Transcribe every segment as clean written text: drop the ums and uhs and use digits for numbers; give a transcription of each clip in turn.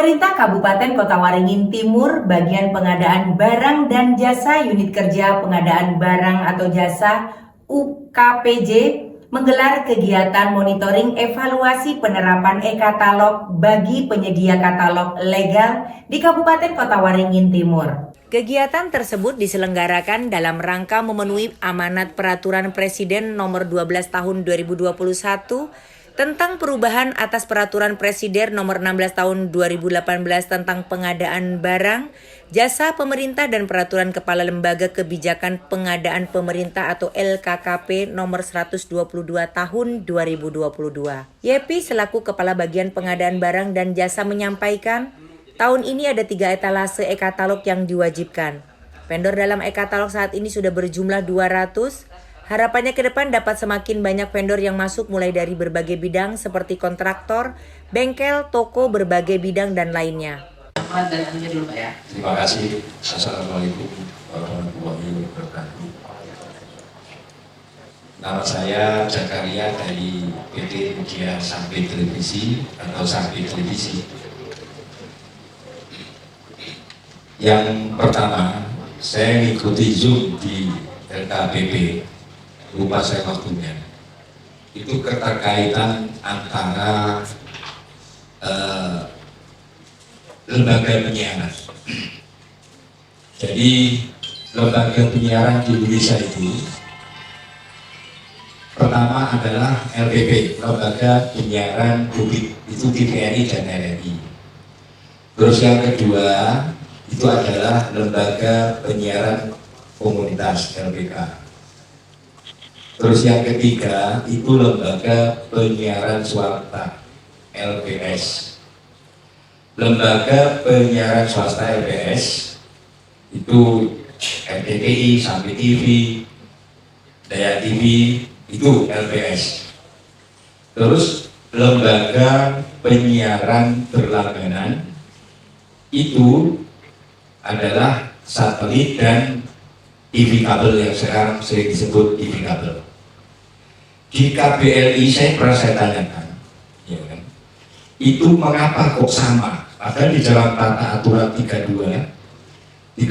Pemerintah Kabupaten Kota Waringin Timur, bagian pengadaan barang dan jasa unit kerja pengadaan barang atau jasa UKPJ menggelar kegiatan monitoring evaluasi penerapan e-katalog bagi penyedia katalog legal di Kabupaten Kota Waringin Timur. Kegiatan tersebut diselenggarakan dalam rangka memenuhi amanat Peraturan Presiden Nomor 12 Tahun 2021 tentang perubahan atas Peraturan Presiden Nomor 16 Tahun 2018 tentang pengadaan barang, jasa pemerintah dan Peraturan Kepala Lembaga Kebijakan Pengadaan Pemerintah atau LKKP Nomor 122 Tahun 2022. Yepi selaku Kepala Bagian Pengadaan Barang dan Jasa menyampaikan, tahun ini ada 3 etalase e-katalog yang diwajibkan. Vendor dalam e-katalog saat ini sudah berjumlah 200. Harapannya ke depan dapat semakin banyak vendor yang masuk mulai dari berbagai bidang seperti kontraktor, bengkel, toko, berbagai bidang dan lainnya. Terima kasih. Assalamualaikum warahmatullahi wabarakatuh. Nama saya Jakaria dari PT Media Sampai Televisi atau Sampai Televisi. Yang pertama, saya mengikuti Zoom di LKPP. Lupa saya waktunya. Itu keterkaitan antara lembaga penyiaran. Jadi lembaga penyiaran di Indonesia itu pertama adalah LPP, Lembaga Penyiaran Publik, itu TVRI dan RRI. Terus yang kedua itu adalah Lembaga Penyiaran Komunitas LPK. Terus yang ketiga itu Lembaga Penyiaran Swasta LPS. Lembaga Penyiaran Swasta LPS itu RCTI, Sampai TV, Daya TV, itu LPS. Terus Lembaga Penyiaran Berlangganan itu adalah satelit dan TV kabel yang sekarang sering disebut TV kabel. Di KBLI saya tanyakan, ya kan? Itu mengapa kok sama? Padahal di dalam tata aturan 32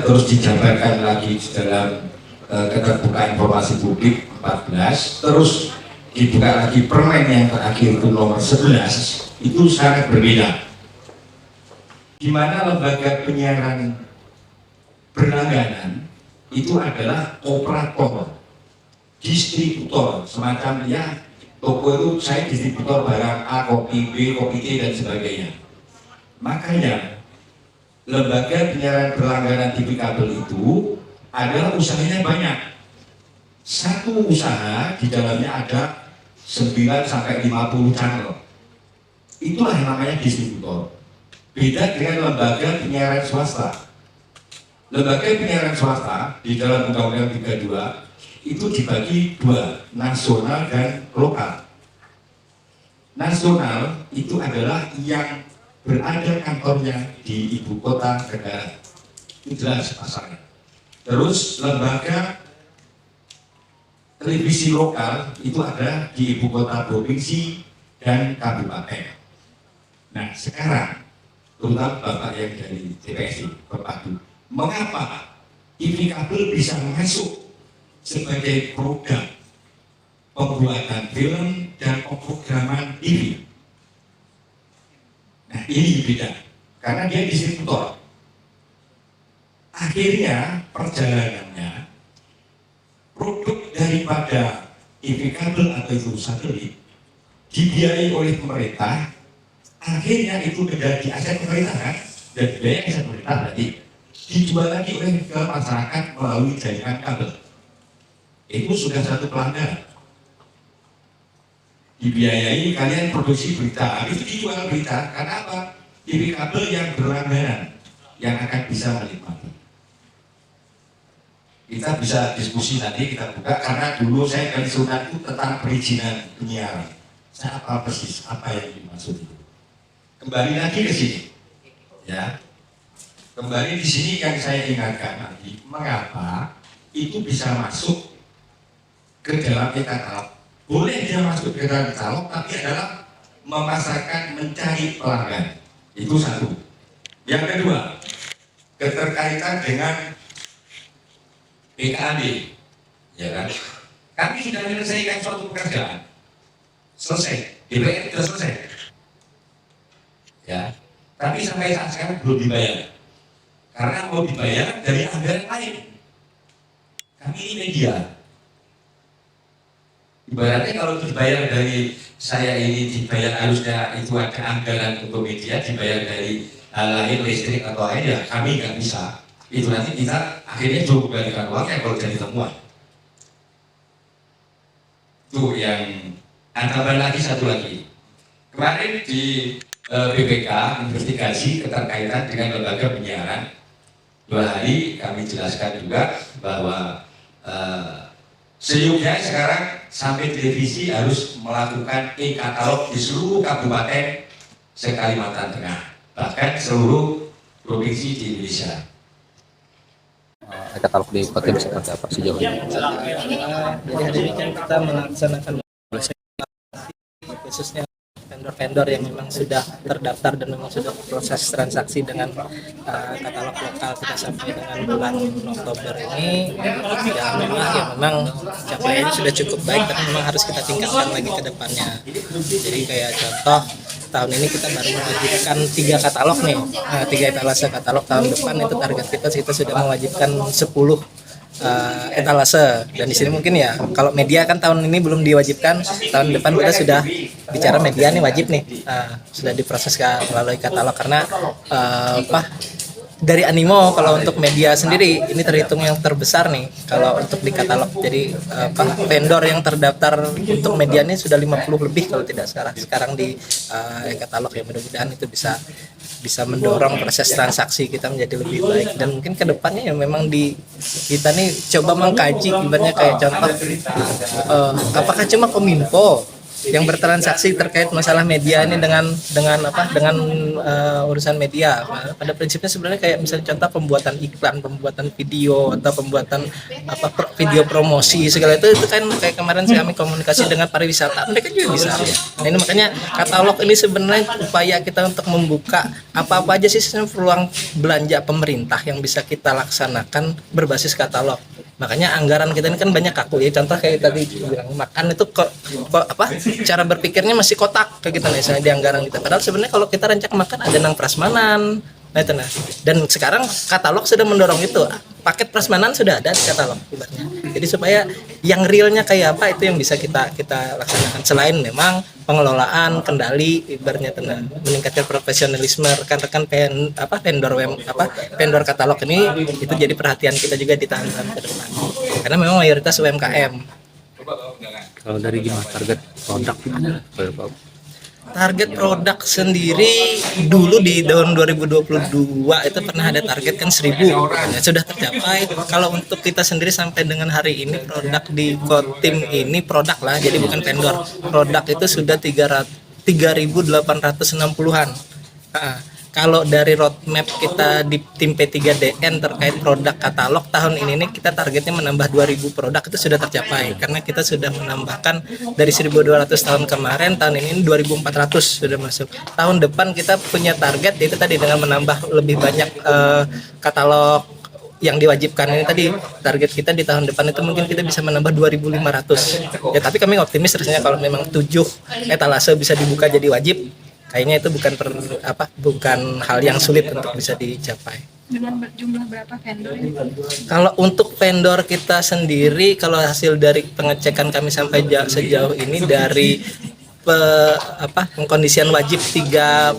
terus dijabarkan lagi di dalam keterbukaan informasi publik 14, terus dibuka lagi permen yang terakhir itu nomor 11, itu sangat berbeda. Di mana lembaga penyiaran berlangganan itu adalah operator, distributor, semacam ya toko itu saya distributor barang A, kopi B, kopi C dan sebagainya. Makanya lembaga penyiaran berlangganan TV kabel itu adalah usahanya banyak. Satu usaha di dalamnya ada 9 sampai 50 channel. Itulah yang namanya distributor. Beda dengan lembaga penyiaran swasta. Lembaga penyiaran swasta di dalam Undang-Undang 32 itu dibagi dua, nasional dan lokal. Nasional itu adalah yang berada kantornya di ibu kota negara. Itu jelas pasarnya. Terus lembaga televisi lokal itu ada di ibu kota provinsi dan kabupaten. Nah sekarang, terutama Bapak yang dari TPSI, Bapak Adu, mengapa TV kabel bisa masuk sebagai produk pembuatan film dan pemrograman TV? Nah ini beda, karena dia distributor. Akhirnya perjalanannya produk daripada TV kabel atau itu satelit dibiayai oleh pemerintah, akhirnya itu menjadi aset pemerintah kan, dan biaya aset pemerintah tadi dijual lagi oleh ke masyarakat melalui jaringan kabel. Itu sudah satu pelanggaran. Dibiayai kalian produksi berita, itu dijual berita karena apa? TV kabel yang berlangganan yang akan bisa menikmati. Kita bisa diskusi nanti, kita buka, karena dulu saya kali sunat itu tentang perizinan penyiaran. Saya apa persis apa yang dimaksud itu. Kembali lagi ke sini, ya. Kembali di sini yang saya ingatkan nanti, mengapa itu bisa masuk ke dalam e-katalog. Boleh dia masuk ke dalam e-katalog, tapi adalah memasarkan, mencari pelanggan. Itu satu. Yang kedua, keterkaitan dengan PKAD, ya kan? Kami sudah menyelesaikan suatu pekerjaan, selesai, DPR sudah selesai, ya. Tapi sampai saat sekarang belum dibayar, karena mau dibayar dari anggaran lain. Kami ini media, ibaratnya kalau dibayar dari saya ini dibayar harusnya itu ada anggaran untuk media, dibayar dari hal lain listrik atau lain, ya kami nggak bisa. Itu nanti kita akhirnya juga kembalikan uangnya kalau jadi temuan. Itu yang tambah lagi satu lagi. Kemarin di BPK investigasi keterkaitan dengan lembaga penyiaran. 2 hari kami jelaskan juga bahwa seyuknya sekarang sampai televisi harus melakukan e-katalog di seluruh kabupaten se-Kalimantan Tengah, bahkan seluruh provinsi di Indonesia. Katalog di Kotim seperti apa sejauh ini? Jadi hari ini kan kita melaksanakan khususnya vendor-vendor yang memang sudah terdaftar dan memang sudah proses transaksi dengan katalog lokal kita sampai dengan bulan Oktober ini, ya memang capaiannya sudah cukup baik, tapi memang harus kita tingkatkan lagi ke depannya. Jadi kayak contoh tahun ini kita baru mewajibkan 3 katalog nih, 3 etalase katalog. Tahun depan itu target kita sudah mewajibkan 10 etalase, dan di sini mungkin ya kalau media kan tahun ini belum diwajibkan, tahun depan kita sudah bicara media nih wajib nih, sudah diproses melalui katalog karena dari Animo kalau untuk media sendiri ini terhitung yang terbesar nih kalau untuk di katalog. Jadi vendor yang terdaftar untuk media ini sudah 50 lebih kalau tidak salah sekarang di katalog, ya mudah-mudahan itu bisa mendorong proses transaksi kita menjadi lebih baik. Dan mungkin kedepannya ya memang kita nih coba mengkaji, ibaratnya kayak contoh apakah cuma Kominfo yang bertransaksi terkait masalah media ini dengan urusan media. Pada prinsipnya sebenarnya kayak misalnya contoh pembuatan iklan, pembuatan video atau pembuatan video promosi segala itu kan kayak kemarin kami komunikasi dengan pariwisata, mereka juga bisa. Nah ini makanya katalog ini sebenarnya upaya kita untuk membuka apa-apa aja sih sebenarnya peluang belanja pemerintah yang bisa kita laksanakan berbasis katalog. Makanya anggaran kita ini kan banyak kaku ya, contoh kayak tadi bilang makan itu cara berpikirnya masih kotak kayak gitu nih misalnya di anggaran kita, padahal sebenarnya kalau kita rancak makan ada nang prasmanan, nah itu dan sekarang katalog sudah mendorong itu, paket prasmanan sudah ada di katalog ibaratnya. Jadi supaya yang realnya kayak apa itu yang bisa kita laksanakan, selain memang pengelolaan kendali ibaratnya meningkatkan profesionalisme rekan-rekan vendor katalog ini, itu jadi perhatian kita juga di tahun-tahun ke depan karena memang mayoritas UMKM. Kalau dari gimana target produk gimana? Target produk sendiri dulu di tahun 2022 itu pernah ada target kan 1000, ya, sudah tercapai. Kalau untuk kita sendiri sampai dengan hari ini produk di Kotim ini produk lah, jadi bukan vendor. Produk itu sudah 3.860-an. Kalau dari roadmap kita di tim P3DN terkait produk katalog tahun ini kita targetnya menambah 2.000 produk, itu sudah tercapai karena kita sudah menambahkan dari 1.200 tahun kemarin, tahun ini 2.400 sudah masuk. Tahun depan kita punya target yaitu tadi dengan menambah lebih banyak katalog yang diwajibkan. Ini tadi target kita di tahun depan itu mungkin kita bisa menambah 2.500 ya, tapi kami optimis rasanya kalau memang 7 etalase bisa dibuka jadi wajib, kayaknya itu bukan hal yang sulit untuk bisa dicapai. Dengan jumlah berapa vendor? Kalau untuk vendor kita sendiri, kalau hasil dari pengecekan kami sampai sejauh ini dari pengkondisian wajib tiga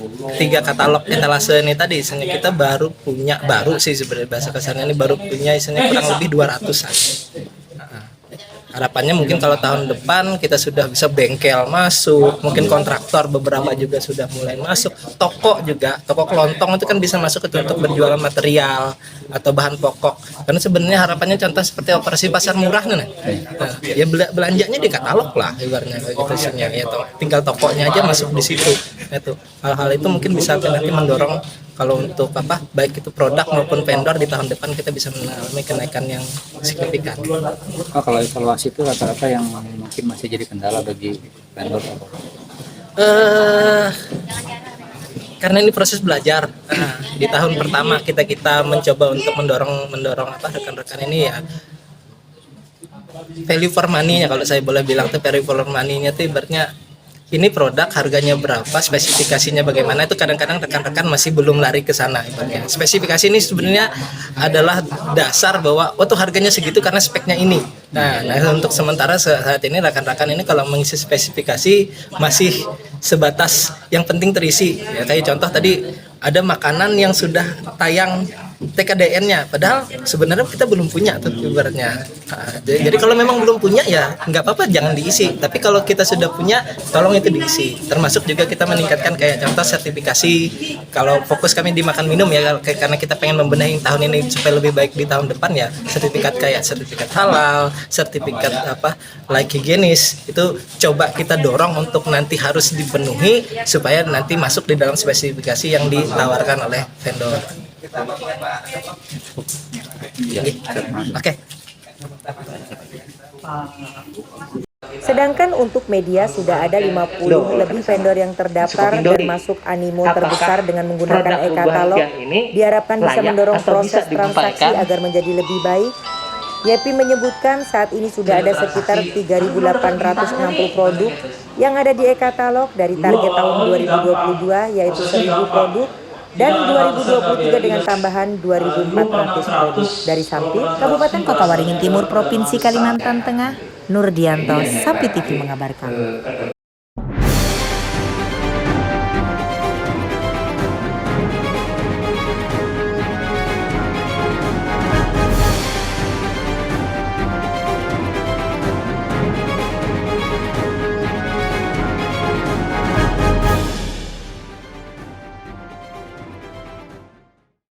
katalog etalase ini tadi, misalnya kita baru sih sebenarnya bahasa kasarnya ini baru punya misalnya kurang lebih 200-an. Harapannya mungkin kalau tahun depan kita sudah bisa bengkel masuk, mungkin kontraktor beberapa juga sudah mulai masuk, toko kelontong itu kan bisa masuk untuk berjualan material atau bahan pokok. Karena sebenarnya harapannya contoh seperti operasi pasar murah ya belanjanya di katalog lah ibaratnya gitu ya, tinggal tokonya aja masuk di situ. Itu hal-hal itu mungkin bisa nanti mendorong kalau untuk baik itu produk maupun vendor di tahun depan kita bisa mengalami kenaikan yang signifikan. Kalau evaluasi itu rata-rata yang mungkin masih jadi kendala bagi vendor? karena ini proses belajar. Nah, di tahun pertama kita mencoba untuk mendorong apa rekan-rekan ini ya value for money-nya, kalau saya boleh bilang tuh value for money-nya tuh ibaratnya ini produk harganya berapa, spesifikasinya bagaimana, itu kadang-kadang rekan-rekan masih belum lari ke sana ibaratnya. Spesifikasi ini sebenarnya adalah dasar bahwa tuh harganya segitu karena speknya ini. Nah, untuk sementara saat ini rekan-rekan ini kalau mengisi spesifikasi masih sebatas yang penting terisi. Ya, kayak contoh tadi ada makanan yang sudah tayang TKDN-nya, padahal sebenarnya kita belum punya tuh ibaratnya. Nah, jadi kalau memang belum punya ya nggak apa-apa, jangan diisi. Tapi kalau kita sudah punya, tolong itu diisi. Termasuk juga kita meningkatkan kayak contoh sertifikasi. Kalau fokus kami di makan minum ya, karena kita pengen membenahi tahun ini supaya lebih baik di tahun depan ya. Sertifikat kayak sertifikat halal, sertifikat like higienis itu coba kita dorong untuk nanti harus dipenuhi supaya nanti masuk di dalam spesifikasi yang ditawarkan oleh vendor. Oke. Sedangkan untuk media sudah ada 50 lebih vendor yang terdaftar dan masuk animo terbesar dengan menggunakan e-katalog. Diharapkan bisa mendorong proses transaksi agar menjadi lebih baik. Yepi menyebutkan saat ini sudah ada sekitar 3.860 produk yang ada di e-katalog dari target tahun 2022 yaitu 1.000 produk dan 2023 dengan tambahan 2.400 produk. Dari Sampit, Kabupaten Kota Waringin Timur, Provinsi Kalimantan Tengah, Nurdianto, Sampit TV mengabarkan.